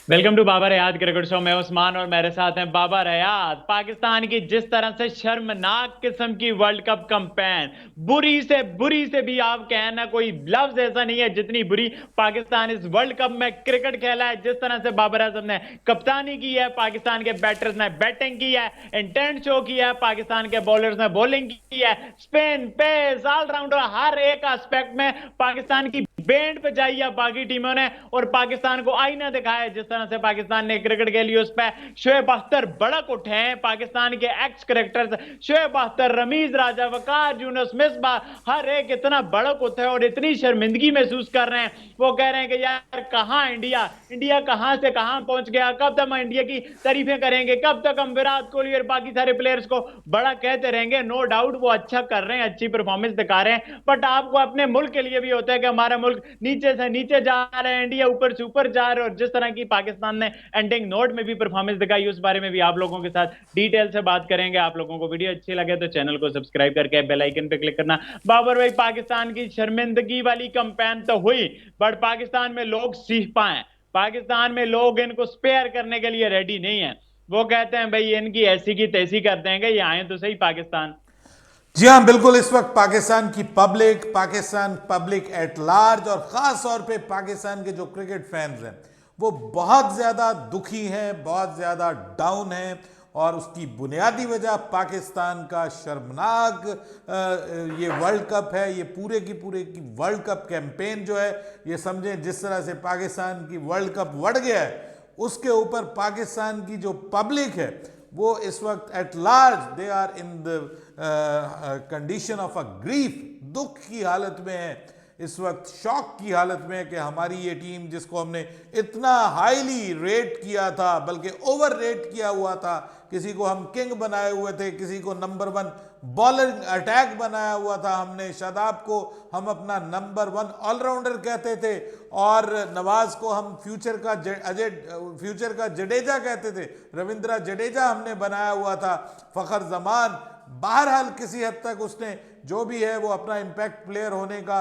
Welcome to Babar Hayat cricket show में उस्मान और मेरे साथ हैं बाबर हयात। पाकिस्तान की जिस तरह से शर्मनाक किस्म की वर्ल्ड कप कैंपेन, बुरी से भी आप कहना कोई लफ्ज ऐसा नहीं है जितनी बुरी पाकिस्तान इस वर्ल्ड कप में क्रिकेट खेला है। जिस तरह से बाबर आजम ने कप्तानी की है, पाकिस्तान के बैटर्स ने बैटिंग की है, इंटेंट शो किया है, पाकिस्तान के बॉलर्स ने बॉलिंग की है, स्पिन पेस ऑलराउंडर हर एक एस्पेक्ट में पाकिस्तान की बैंड बजाई है बाकी टीमों ने और पाकिस्तान को आईना दिखाया। जिस तरह से पाकिस्तान ने क्रिकेट खेली उस पर शोएब अख्तर भड़क उठे हैं। पाकिस्तान के एक्स क्रिकेटर्स शोएब अख्तर, रमीज राजा, वकार यूनुस, मिसबा, हर एक इतना भड़क उठे और इतनी शर्मिंदगी महसूस कर रहे हैं। वो कह रहे हैं कि यार कहां इंडिया, इंडिया कहां से कहां पहुंच गया, कब तक हम इंडिया की तारीफें करेंगे, कब तक हम विराट कोहली और बाकी सारे प्लेयर्स को बड़ा कहते रहेंगे। नो डाउट वो अच्छा कर रहे हैं, अच्छी परफॉर्मेंस दिखा रहे हैं, बट आपको अपने मुल्क के लिए भी होता है कि हमारा मुल्क नीचे से नीचे जा रहा है, इंडिया ऊपर से ऊपर जा रहा है। और जिस तरह की पाकिस्तान ने एंडिंग नोट में भी परफॉर्मेंस दिखाई, उस बारे में भी आप लोगों के साथ डिटेल से बात करेंगे। आप लोगों को वीडियो अच्छी लगे तो चैनल को सब्सक्राइब करके बेल आइकन पे क्लिक करना। बाबर भाई, पाकिस्तान की शर्मिंदगी वाली कैंपेन तो हुई, बट पाकिस्तान में लोग सीख पाए, पाकिस्तान में लोग इनको स्पेयर करने के लिए रेडी नहीं है। वो कहते हैं भाई इनकी ऐसी की तैसी कर देंगे, ये आए तो सही पाकिस्तान। जी हाँ, बिल्कुल। इस वक्त पाकिस्तान की public, Pakistan public at large और ख़ास तौर पे पाकिस्तान के जो क्रिकेट फैंस हैं वो बहुत ज़्यादा दुखी हैं, बहुत ज़्यादा डाउन हैं। और उसकी बुनियादी वजह पाकिस्तान का शर्मनाक ये वर्ल्ड कप है। ये पूरे की वर्ल्ड कप कैंपेन जो है, ये समझें जिस तरह से पाकिस्तान की वर्ल्ड कप बढ़ गया है उसके ऊपर पाकिस्तान की जो पब्लिक है वो इस वक्त at large they are in the condition of a grief, दुख की हालत में है, इस वक्त शॉक की हालत में है कि हमारी ये टीम जिसको हमने इतना हाईली रेट किया था, बल्कि ओवर रेट किया हुआ था, किसी को हम किंग बनाए हुए थे, किसी को नंबर वन बॉलिंग अटैक बनाया हुआ था, हमने शादाब को हम अपना नंबर वन ऑलराउंडर कहते थे और नवाज को हम फ्यूचर का जडेजा कहते थे, रविंद्रा जडेजा हमने बनाया हुआ था, फखर जमान। बहरहाल किसी हद तक उसने जो भी है वो अपना इम्पैक्ट प्लेयर होने का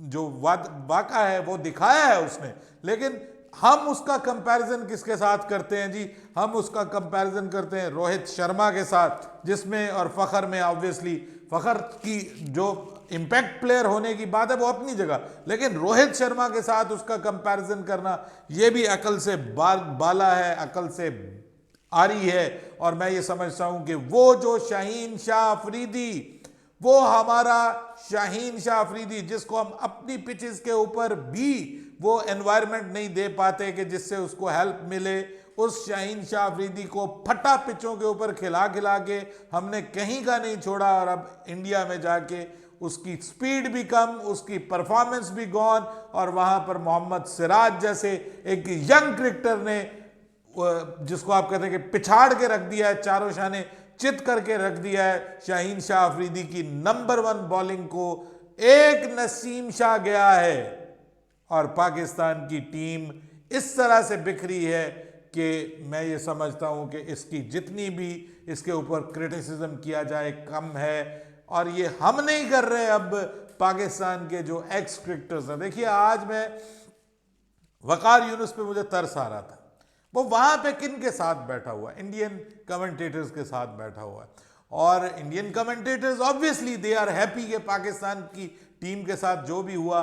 जो वाक़ा है वो दिखाया है उसने। लेकिन हम उसका कंपैरिजन किसके साथ करते हैं जी? हम उसका कंपैरिजन करते हैं रोहित शर्मा के साथ, जिसमें और फखर में ऑब्वियसली फखर की जो इम्पैक्ट प्लेयर होने की बात है वो अपनी जगह, लेकिन रोहित शर्मा के साथ उसका कंपैरिजन करना ये भी अकल से बाला है, अकल से आ रही है। और मैं ये समझता हूं कि वो जो शाहीन शाह अफरीदी, वो हमारा शाहीन शाह अफरीदी जिसको हम अपनी पिचेस के ऊपर भी वो एनवायरनमेंट नहीं दे पाते कि जिससे उसको हेल्प मिले, उस शाहीन शाह अफरीदी को फटा पिचों के ऊपर खिला खिला के हमने कहीं का नहीं छोड़ा। और अब इंडिया में जाके उसकी स्पीड भी कम, उसकी परफॉर्मेंस भी गॉन, और वहां पर मोहम्मद सिराज जैसे एक यंग क्रिकेटर ने जिसको आप कहते हैं कि पिछाड़ के रख दिया है, चारों शाने चित करके रख दिया है। शाहीन शाह अफरीदी की नंबर वन बॉलिंग को एक नसीम शाह गया है और पाकिस्तान की टीम इस तरह से बिखरी है कि मैं ये समझता हूं कि इसकी जितनी भी इसके ऊपर क्रिटिसिज्म किया जाए कम है। और ये हम नहीं कर रहे, अब पाकिस्तान के जो एक्स क्रिकेटर्स हैं। देखिए, आज मैं वकार यूनुस पे मुझे तरस आ रहा था, वो वहां पे किन के साथ बैठा हुआ है? इंडियन कमेंटेटर्स के साथ बैठा हुआ है। और Indian commentators obviously they are happy कि पाकिस्तान की टीम के साथ जो भी हुआ,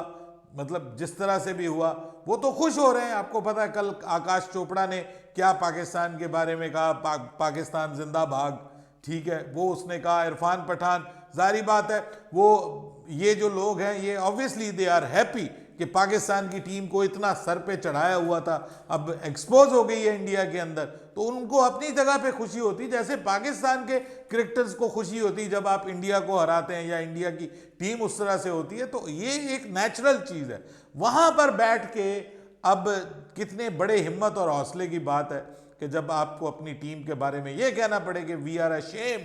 मतलब जिस तरह से भी हुआ, वो तो खुश हो रहे हैं। आपको पता है कल आकाश चोपड़ा ने क्या पाकिस्तान के बारे में कहा, पाकिस्तान जिंदाबाद, ठीक है, वो उसने कहा। इरफान पठान, जारी बात है वो ये जो लोग हैं ये ऑब्वियसली दे आर हैप्पी कि पाकिस्तान की टीम को इतना सर पे चढ़ाया हुआ था, अब एक्सपोज हो गई है इंडिया के अंदर, तो उनको अपनी जगह पे खुशी होती, जैसे पाकिस्तान के क्रिकेटर्स को खुशी होती जब आप इंडिया को हराते हैं या इंडिया की टीम उस तरह से होती है। तो ये एक नेचुरल चीज़ है। वहाँ पर बैठ के अब कितने बड़े हिम्मत और हौसले की बात है कि जब आपको अपनी टीम के बारे में ये कहना पड़े कि वी आर अशेम्ड।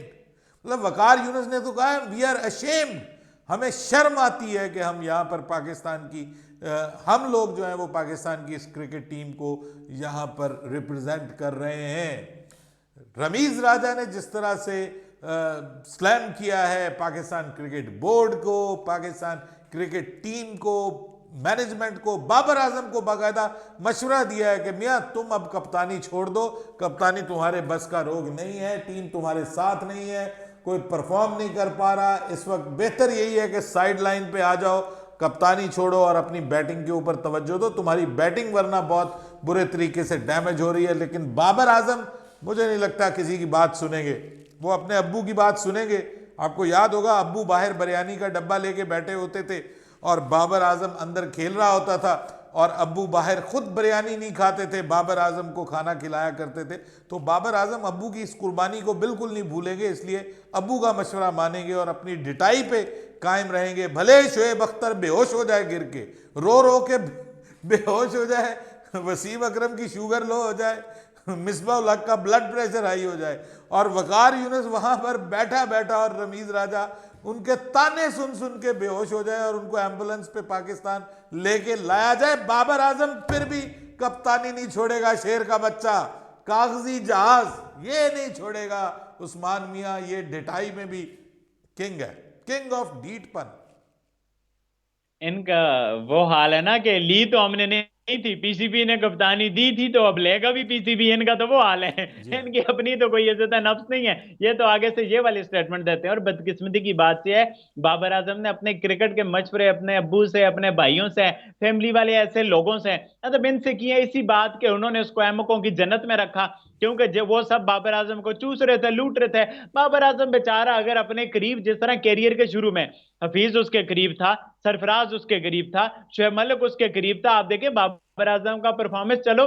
मतलब वकार यूनुस ने तो कहा वी आर अशेम्ड, हमें शर्म आती है कि हम यहाँ पर पाकिस्तान की हम लोग जो हैं वो पाकिस्तान की इस क्रिकेट टीम को यहाँ पर रिप्रेजेंट कर रहे हैं। रमीज राजा ने जिस तरह से स्लैम किया है पाकिस्तान क्रिकेट बोर्ड को, पाकिस्तान क्रिकेट टीम को, मैनेजमेंट को, बाबर आजम को बाकायदा मशवरा दिया है कि मियां तुम अब कप्तानी छोड़ दो, कप्तानी तुम्हारे बस का रोग नहीं है, टीम तुम्हारे साथ नहीं है, कोई परफॉर्म नहीं कर पा रहा, इस वक्त बेहतर यही है कि साइड लाइन पे आ जाओ, कप्तानी छोड़ो और अपनी बैटिंग के ऊपर तवज्जो दो, तुम्हारी बैटिंग वरना बहुत बुरे तरीके से डैमेज हो रही है। लेकिन बाबर आजम मुझे नहीं लगता किसी की बात सुनेंगे, वो अपने अब्बू की बात सुनेंगे। आपको याद होगा अब्बू बाहर बिरयानी का डब्बा लेके बैठे होते थे और बाबर आजम अंदर खेल रहा होता था और अब्बू बाहर खुद बिरयानी नहीं खाते थे, बाबर आजम को खाना खिलाया करते थे। तो बाबर आजम अब्बू की इस कुर्बानी को बिल्कुल नहीं भूलेंगे, इसलिए अब्बू का मशवरा मानेंगे और अपनी डिटाई पे कायम रहेंगे। भले शोएब अख्तर बेहोश हो जाए गिर के, रो रो के बेहोश हो जाए, वसीम अकरम की शुगर लो हो जाए, मिसबा उल हक का ब्लड प्रेशर हाई हो जाए और वकार यूनुस वहां पर बैठा बैठा और रमीज राजा उनके ताने सुन सुन के बेहोश हो जाए और उनको एम्बुलेंस पे पाकिस्तान लेके लाया जाए, बाबर आजम फिर भी कप्तानी नहीं छोड़ेगा। शेर का बच्चा, कागजी जहाज ये नहीं छोड़ेगा। उस्मान मियां ये डिटाई में भी किंग है, किंग ऑफ डीटपन। इनका वो हाल है ना कि ली तो हमने नहीं थी, पीसीबी ने कप्तानी दी थी तो अब लेगा भी पीसीबी, इनका तो वो हाल है। इनकी अपनी तो कोई इज्जत नफ्स नहीं है, ये तो आगे से ये वाले स्टेटमेंट देते हैं। और बदकिस्मती की बात यह है, बाबर आजम ने अपने क्रिकेट के मशवरे अपने अब्बू से, अपने भाइयों से, फैमिली वाले ऐसे लोगों से, मतलब इनसे किए इसी बात के उन्होंने उसको अहमकों की जन्नत में रखा, क्योंकि जब वो सब बाबर आजम को चूस रहे थे, लूट रहे थे। बाबर आजम बेचारा अगर अपने करीब, जिस तरह कैरियर के शुरू में हफीज उसके करीब था, सरफराज उसके करीब था, शुएब मलिक उसके करीब था, आप देखिए बाबर आजम का परफॉर्मेंस चलो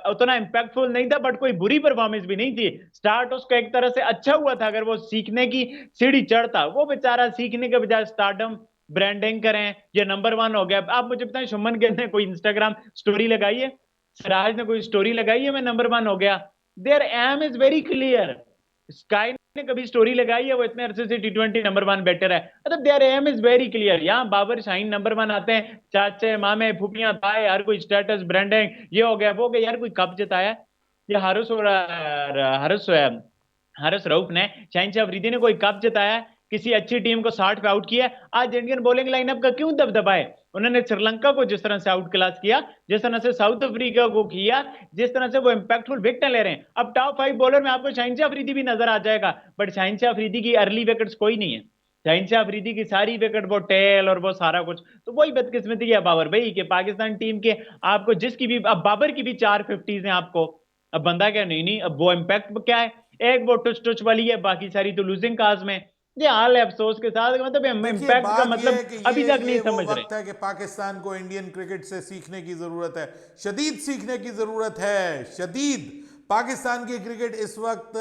उतना इंपैक्टफुल नहीं था, बट कोई बुरी परफॉर्मेंस भी नहीं थी। स्टार्ट उसका एक तरह से अच्छा हुआ था, अगर वो सीखने की सीढ़ी चढ़ता, वो बेचारा सीखने के बजाय स्टार्डम ब्रांडिंग करें, ये नंबर 1 हो गया। आप मुझे बताएं, शुमन गिल ने कोई इंस्टाग्राम स्टोरी लगाई है, सिराज ने कोई स्टोरी लगाई है, मैं नंबर 1 हो गया? There am is very clear. Sky ने कभी स्टोरी लगाई है वो इतने अरसे से T20 नंबर 1 बैटर है? मतलब there am is very clear. यहाँ बाबर शाहीन नंबर 1 आते हैं, चाचे मामे फूफियां ताए, हर कोई स्टेटस ब्रांडिंग, ये हो गया वो हो गया। यार कोई कब जिताया? ये हारिस रऊफ ने, शाहीन शाह अफरीदी ने कोई कप जिताया? किसी अच्छी टीम को 60 पे आउट किया? आज इंडियन बॉलिंग लाइनअप का क्यों दबदबा है? उन्होंने श्रीलंका को जिस तरह से आउट क्लास किया, जिस तरह से साउथ अफ्रीका को किया, जिस तरह से वो इंपैक्टफुल विकेट ले रहे हैं, अब टॉप 5 बॉलर में आपको शाहीन शाह अफरीदी भी नजर आ जाएगा, बट शाहीन शाह अफरीदी की अर्ली विकेट्स कोई नहीं है। शाहीन शाह अफरीदी की सारी विकेट वो टेल और वो सारा कुछ, तो वही बदकिस्मती है बाबर भाई कि पाकिस्तान टीम के आपको जिसकी भी, अब बाबर की भी 4 50s हैं आपको, अब बंदा क्या नहीं नहीं, अब वो इम्पैक्ट क्या है? एक वो टच टच वाली है, बाकी सारी तो लूजिंग काज में। ये हाल है अफसोस के साथ, मतलब देखिए इम्पैक्ट का बात यह है मतलब कि अभी तक नहीं ये वो समझ रहे। वक्त है कि पाकिस्तान को इंडियन क्रिकेट से सीखने की जरूरत है, शदीद सीखने की जरूरत है, शदीद। पाकिस्तान की क्रिकेट इस वक्त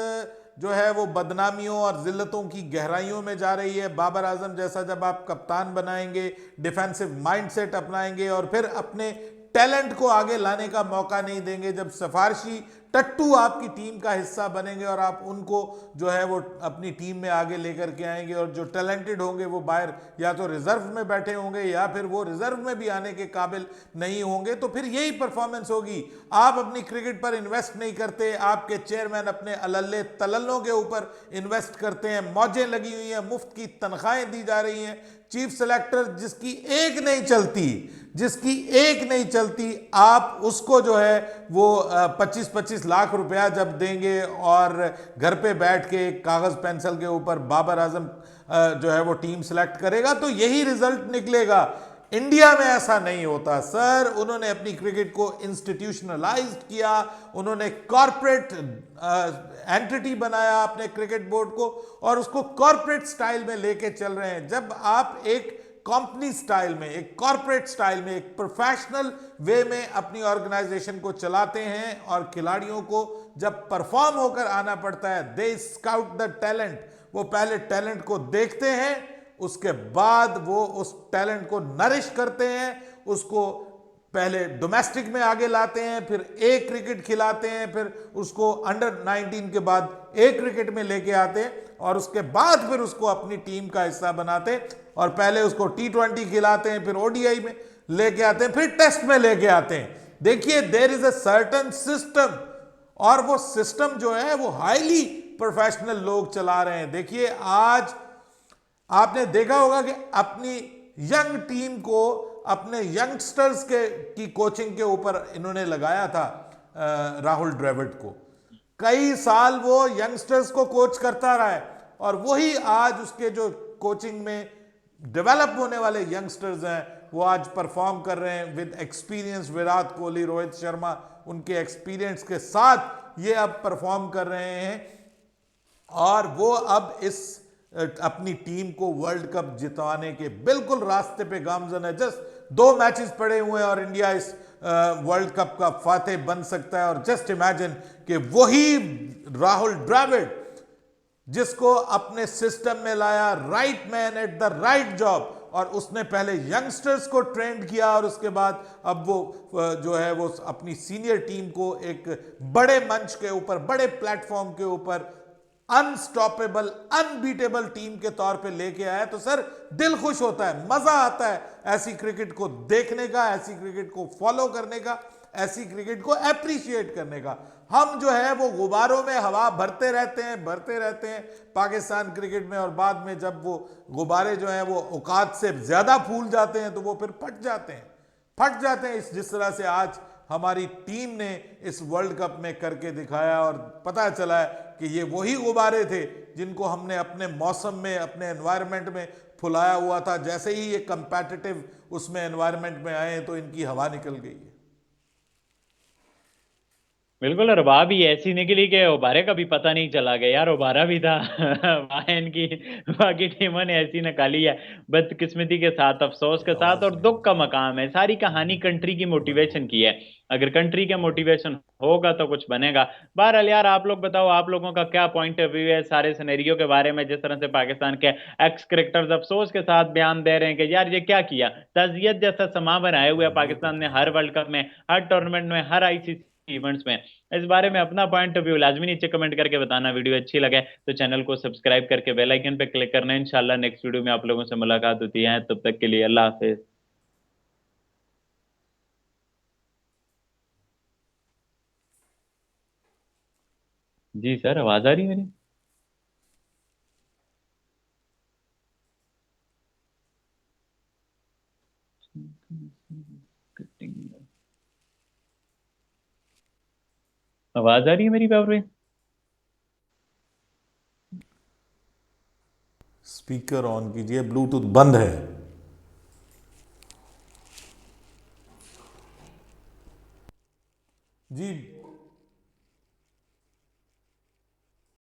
जो है वो बदनामियों और जिल्लतों की गहराइयों में जा रही है। बाबर आजम जैसा जब आप कप्तान बनाएंगे, डिफेंसिव माइंडसेट अपनाएंगे और फिर अपने टैलेंट को आगे लाने का मौका नहीं देंगे, जब सिफारशी टट्टू आपकी टीम का हिस्सा बनेंगे और आप उनको जो है वो अपनी टीम में आगे लेकर के आएंगे और जो टैलेंटेड होंगे वो बाहर या तो रिजर्व में बैठे होंगे या फिर वो रिजर्व में भी आने के काबिल नहीं होंगे, तो फिर यही परफॉर्मेंस होगी। आप अपनी क्रिकेट पर इन्वेस्ट नहीं करते, आपके चेयरमैन अपने अल्ले तलल्लों के ऊपर इन्वेस्ट करते हैं, मौजें लगी हुई हैं, मुफ्त की तनख्वाहें दी जा रही हैं। चीफ सेलेक्टर जिसकी एक नहीं चलती, आप उसको जो है वो 25-25 लाख रुपया जब देंगे और घर पे बैठ के कागज पेंसिल के ऊपर बाबर आजम जो है वो टीम सेलेक्ट करेगा, तो यही रिजल्ट निकलेगा। इंडिया में ऐसा नहीं होता सर। उन्होंने अपनी क्रिकेट को इंस्टीट्यूशनलाइज्ड किया, उन्होंने कॉर्पोरेट एंटिटी बनाया अपने क्रिकेट बोर्ड को और उसको कॉर्पोरेट स्टाइल में लेके चल रहे हैं। जब आप एक कंपनी स्टाइल में, एक कॉर्पोरेट स्टाइल में, एक प्रोफेशनल वे में अपनी ऑर्गेनाइजेशन को चलाते हैं और खिलाड़ियों को जब परफॉर्म होकर आना पड़ता है, दे स्काउट द टैलेंट। वो पहले टैलेंट को देखते हैं, उसके बाद वो उस टैलेंट को नरिश करते हैं, उसको पहले डोमेस्टिक में आगे लाते हैं, फिर एक क्रिकेट खिलाते हैं, फिर उसको अंडर 19 के बाद एक क्रिकेट में लेके आते हैं और उसके बाद फिर उसको अपनी टीम का हिस्सा बनाते हैं और पहले उसको T20 खिलाते हैं, फिर ODI में लेके आते हैं, फिर टेस्ट में लेके आते हैं। देखिए there is a certain system और वो सिस्टम जो है वो हाईली प्रोफेशनल लोग चला रहे हैं। देखिए आज आपने देखा होगा कि अपनी यंग टीम को अपने यंगस्टर्स की कोचिंग के ऊपर इन्होंने लगाया था राहुल द्रविड़ को। कई साल वो यंगस्टर्स को कोच करता रहा है और वही आज उसके जो कोचिंग में डेवलप होने वाले यंगस्टर्स हैं वो आज परफॉर्म कर रहे हैं विद एक्सपीरियंस। विराट कोहली, रोहित शर्मा उनके एक्सपीरियंस के साथ ये अब परफॉर्म कर रहे हैं और वो अब इस अपनी टीम को वर्ल्ड कप जितवाने के बिल्कुल रास्ते पे गामजन है। जस्ट 2 मैचेस पड़े हुए हैं और इंडिया इस वर्ल्ड कप का फातेह बन सकता है। और जस्ट इमेजिन कि वही राहुल द्रविड़ जिसको अपने सिस्टम में लाया, right man at the right job, और उसने पहले यंगस्टर्स को ट्रेंड किया और उसके बाद अब वो जो है वो अपनी सीनियर टीम को एक बड़े मंच के ऊपर, बड़े प्लेटफॉर्म के ऊपर अनस्टॉपेबल, अनबीटेबल टीम के तौर पे लेके आया। तो सर दिल खुश होता है, मजा आता है ऐसी क्रिकेट को देखने का, ऐसी क्रिकेट को फॉलो करने का, ऐसी क्रिकेट को एप्रिशिएट करने का। हम जो है वो गुब्बारों में हवा भरते रहते हैं पाकिस्तान क्रिकेट में, और बाद में जब वो गुब्बारे जो हैं वो औकात से ज्यादा फूल जाते हैं तो वो फिर फट जाते हैं। इस जिस तरह से आज हमारी टीम ने इस वर्ल्ड कप में करके दिखाया और पता चला है कि ये वही गुब्बारे थे जिनको हमने अपने मौसम में, अपने एनवायरनमेंट में फुलाया हुआ था। जैसे ही ये कंपेटिटिव उसमें एनवायरनमेंट में आए तो इनकी हवा निकल गई है। बिल्कुल। और वाह भी ऐसी निकली कि उबारे का भी पता नहीं चला गया यार, उबारा भी था। वाह इनकी बाकी टीमों ने ऐसी निकाली है बदकिस्मती के साथ, अफसोस के साथ, आवाज और नहीं। दुख का मकाम है। सारी कहानी कंट्री की मोटिवेशन की है। अगर कंट्री का मोटिवेशन होगा तो कुछ बनेगा। बहरहाल यार, आप लोग बताओ, आप लोगों का क्या पॉइंट ऑफ व्यू है सारे सिनेरियो के बारे में, जिस तरह से पाकिस्तान के एक्स क्रिकेटर्स अफसोस के साथ बयान दे रहे हैं कि यार ये क्या किया। ताजियत जैसा समा बनाए हुए वो तो पाकिस्तान ने कहा हर वर्ल्ड कप में, हर टूर्नामेंट में, हर आईसीसी इवेंट्स में। इस बारे में अपना पॉइंट ऑफ व्यू लाजमी नीचे कमेंट करके बताना। वीडियो अच्छी लगे तो चैनल को सब्सक्राइब करके बेल आइकन पे क्लिक करना। इंशाल्लाह नेक्स्ट वीडियो में आप लोगों से मुलाकात होती है। तब तक के लिए अल्लाह हाफिज। जी सर, आवाज आ रही है मेरी? आवाज आ रही है मेरी बाबू भाई? स्पीकर ऑन कीजिए, ब्लूटूथ बंद है। जी